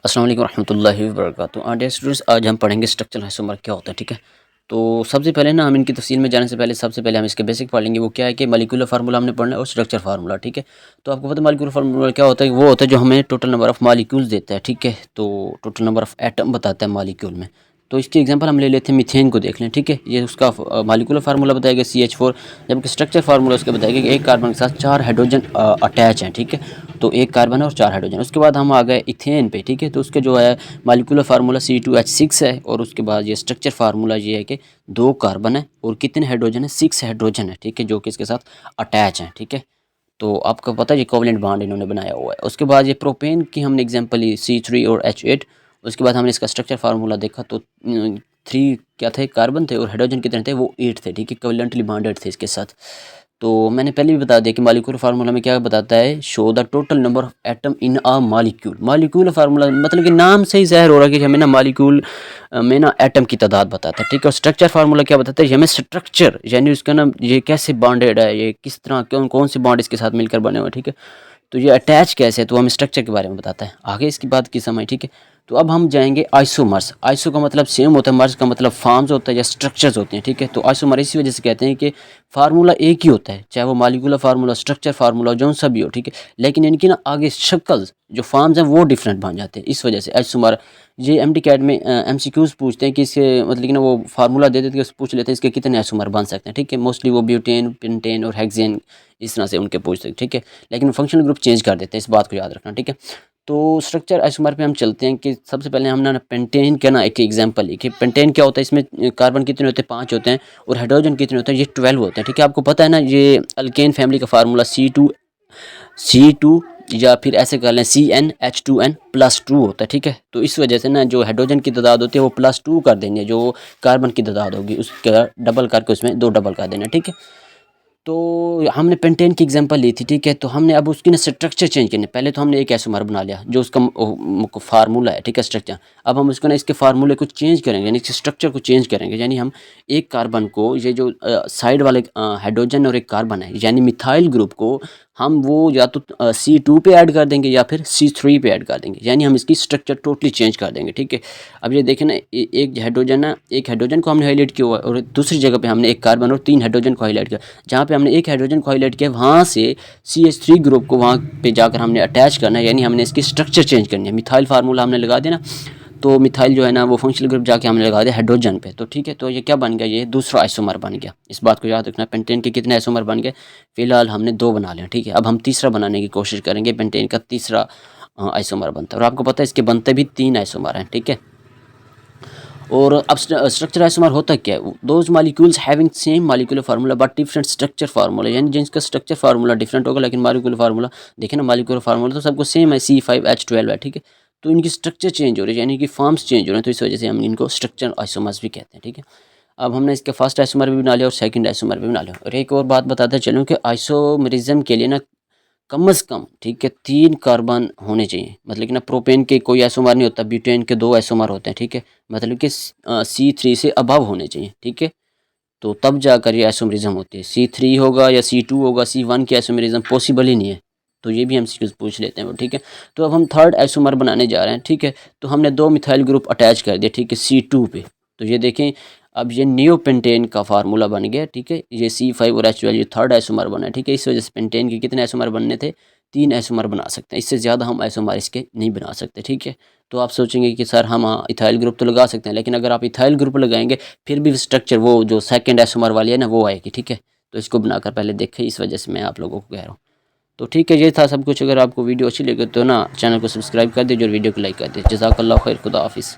अस्सलाम वालेकुम रहमतुल्लाहि व बरकातुहू। डियर स्टूडेंट्स, आज हम पढ़ेंगे स्ट्रक्चरल आइसोमर क्या होता है। ठीक है, तो सबसे पहले ना हम इनकी तफसील में जाने से पहले सबसे पहले हम इसके बेसिक पढ़ लेंगे। वो क्या है कि मॉलिक्यूलर फार्मूला हमने पढ़ना है और स्ट्रक्चर फार्मूला। ठीक है, तो आपको पता है मॉलिक्यूलर फार्मूला क्या होता है? वो होता है जो हमें टोटल नंबर ऑफ मॉलिक्यूल्स देता है। ठीक है, तो टोटल नंबर ऑफ एटम बताता है मॉलिक्यूल में। तो इसकी एग्जांपल हम ले लेते हैं मीथेन को देख लें। ठीक है, ये उसका मॉलिक्यूलर फार्मूला बताएगा CH4, जबकि स्ट्रक्चर फार्मूला उसका बताएगा कि एक कार्बन के साथ 4 हाइड्रोजन अटैच हैं। ठीक है, तो एक कार्बन है और 4 हाइड्रोजन। उसके बाद हम आ गए इथेन पे। ठीक है, तो उसके जो है मॉलिक्यूलर फार्मूला C2H6 है, और उसके बाद ये स्ट्रक्चर फार्मूला ये है कि 2 कार्बन है और कितने हाइड्रोजन है? 6 हाइड्रोजन है। ठीक है, जो कि इसके साथ अटैच हैं। ठीक है, तो आपको पता है ये कोवलेंट बॉन्ड इन्होंने बनाया हुआ है। उसके बाद ये प्रोपेन की हमने एग्जांपल ली C3 और H8। उसके बाद हमने इसका स्ट्रक्चर फार्मूला देखा, तो 3 क्या थे? कार्बन थे, और हाइड्रोजन कितने थे? वो 8 थे। ठीक है, कोवलेंटली बॉन्डेड थे इसके साथ। तो मैंने पहले भी बता दिया कि मॉलिक्यूलर फार्मूला में क्या बताता है? Show the total number of atom in a molecule. Molecular formula मतलब कि नाम से ही ज़ाहिर हो रहा है कि हमें ना मॉलिक्यूल में ना एटम की तादाद बताता है। ठीक है, और स्ट्रक्चर फार्मूला क्या बताता है? हमें स्ट्रक्चर यानी उसका ना ये कैसे बॉन्डेड है, ये किस तरह कौन कौन से बॉन्ड इसके साथ मिलकर बने हुए हैं। ठीक है, तो ये अटैच कैसे है, तो हमें स्ट्रक्चर के बारे में बताता है। आगे इसकी बात की समय। ठीक है, तो अब हम जाएंगे आइसोमर्स। आइसो का मतलब सेम होता है, मर्स का मतलब फॉर्म्स होता है या स्ट्रक्चर्स होते हैं। ठीक है, तो आइसोमर इसी वजह से कहते हैं कि फार्मूला एक ही होता है, चाहे वो मॉलिक्यूलर फार्मूला, स्ट्रक्चर फार्मूला, जो सा भी हो। ठीक है, लेकिन इनकी ना आगे शक्ल जो फॉर्म्स हैं वो डिफरेंट बन जाते हैं। इस वजह से आइसोमर ये MD कैट में MCQs पूछते हैं कि इसके मतलब कि ना वो फार्मूला दे देते हैं, पूछ लेते हैं इसके कितने आइसोमर बन सकते हैं। ठीक है, मोस्टली वो ब्यूटेन, पेंटेन और हेक्सेन इस तरह से उनके पूछते हैं। ठीक है, लेकिन फंक्शनल ग्रुप चेंज कर देते हैं, इस बात को याद रखना। ठीक है, तो स्ट्रक्चर आइसोमर पे हम चलते हैं कि सबसे पहले हम ना पेंटेन का ना एक एग्जांपल लिखिए। पेंटेन क्या होता है? इसमें कार्बन कितने होते हैं? 5 होते हैं, और हाइड्रोजन कितने होते हैं? ये 12 होते हैं। ठीक है, आपको पता है ना ये अल्केन फैमिली का फार्मूला C2 या फिर ऐसे कर लें CnH2n+2 होता है। ठीक है, तो इस वजह से ना जो हाइड्रोजन की तादाद होती है वो +2 कर देंगे, जो कार्बन की तादाद होगी उसका डबल करके उसमें 2 डबल कर देना। ठीक है, तो हमने पेंटेन की एग्जांपल ली थी। ठीक है, तो हमने अब उसकी ना स्ट्रक्चर चेंज करने। पहले तो हमने एक आइसोमर बना लिया जो उसका फार्मूला है। ठीक है, स्ट्रक्चर। अब हम उसको ना इसके फार्मूले को चेंज करेंगे, यानी इसके स्ट्रक्चर को चेंज करेंगे। यानी हम एक कार्बन को, ये जो साइड वाले हाइड्रोजन और एक कार्बन है, यानी मिथाइल ग्रुप को हम वो या तो C2 पे ऐड कर देंगे या फिर C3 पे ऐड कर देंगे, यानी हम इसकी स्ट्रक्चर टोटली चेंज कर देंगे। ठीक है, अब ये देखें ना, एक हाइड्रोजन है, एक हाइड्रोजन को हमने हाईलाइट किया हुआ है, और दूसरी जगह पे हमने एक कार्बन और 3 हाइड्रोजन को हाईलाइट किया। जहाँ पे हमने एक हाइड्रोजन को हाईलाइट किया, वहाँ से CH3 ग्रुप को वहाँ पे जाकर हमने अटैच करना है, यानी हमने इसकी स्ट्रक्चर चेंज करनी है। मिथाइल फार्मूला हमने लगा दिया ना, तो मिथाइल जो है ना वो फंक्शनल ग्रुप जाके हमने लगा दिया हाइड्रोजन पे। तो ठीक है, तो ये क्या बन गया? ये दूसरा आइसोमर बन गया। इस बात को याद रखना। पेंटेन के कितने आइसोमर बन गए? फिलहाल हमने 2 बना लिया। ठीक है, अब हम तीसरा बनाने की कोशिश करेंगे। पेंटेन का तीसरा आइसोमर बनता है, और आपको पता है इसके बनते भी 3 आइसोमर हैं। ठीक है, और अब स्ट्रक्चर आइसोमर होता क्या है? Those molecules having same molecular formula but different structure formula, यानी जिनका स्ट्रक्चर फार्मूला डिफरेंट होगा लेकिन मॉलिक्यूलर फार्मूला देखें ना, मॉलिक्यूलर फार्मूला तो सबको सेम है, C5H12 है। ठीक है, तो इनकी स्ट्रक्चर चेंज हो रही है, यानी कि फॉर्म्स चेंज हो रहे हैं, तो इस वजह से हम इनको स्ट्रक्चर आइसोमर्स भी कहते हैं। ठीक है, अब हमने इसका फर्स्ट आइसोमर भी बना लिया और सेकंड आइसोमर भी बना लिया। और एक और बात बताते चलूँ कि आइसोमरिज्म के लिए ना कम से कम, ठीक है, 3 कार्बन होने चाहिए। मतलब कि ना प्रोपेन के कोई आइसोमर नहीं होता, ब्यूटेन के 2 आइसोमर होते हैं। ठीक है, मतलब कि C3 से अबव होने चाहिए। ठीक है, तो तब जाकर ये आइसोमरिज्म होती है। C3 होगा या C2 होगा, C1 की आइसोमरिज्म पॉसिबल ही नहीं है। तो ये भी हम MCQs पूछ लेते हैं वो। ठीक है, तो अब हम थर्ड आइसोमर बनाने जा रहे हैं। ठीक है, तो हमने 2 मिथाइल ग्रुप अटैच कर दिए। ठीक है, C2 पे। तो ये देखें, अब ये नियोपेंटेन का फार्मूला बन गया। ठीक है, ये C5 और H12 ये थर्ड आइसोमर बना है। ठीक है, इस वजह से पेंटेन के कितने आइसोमर बनने थे? 3 आइसोमर बना सकते हैं, इससे ज़्यादा हम आइसोमर इसके नहीं बना सकते। ठीक है, तो आप सोचेंगे कि सर हम इथाइल ग्रुप तो लगा सकते हैं, लेकिन अगर आप इथाइल ग्रुप लगाएंगे फिर भी स्ट्रक्चर वो जो सेकंड आइसोमर वाली है ना वो आएगी। ठीक है, तो इसको बनाकर पहले देखें, इस वजह से मैं आप लोगों को कह रहा हूँ। तो ठीक है, ये था सब कुछ। अगर आपको वीडियो अच्छी लगे तो ना चैनल को सब्सक्राइब कर दीजिए और वीडियो को लाइक कर दीजिए। जज़ाकल्लाह खैर, खुदा हाफिज़।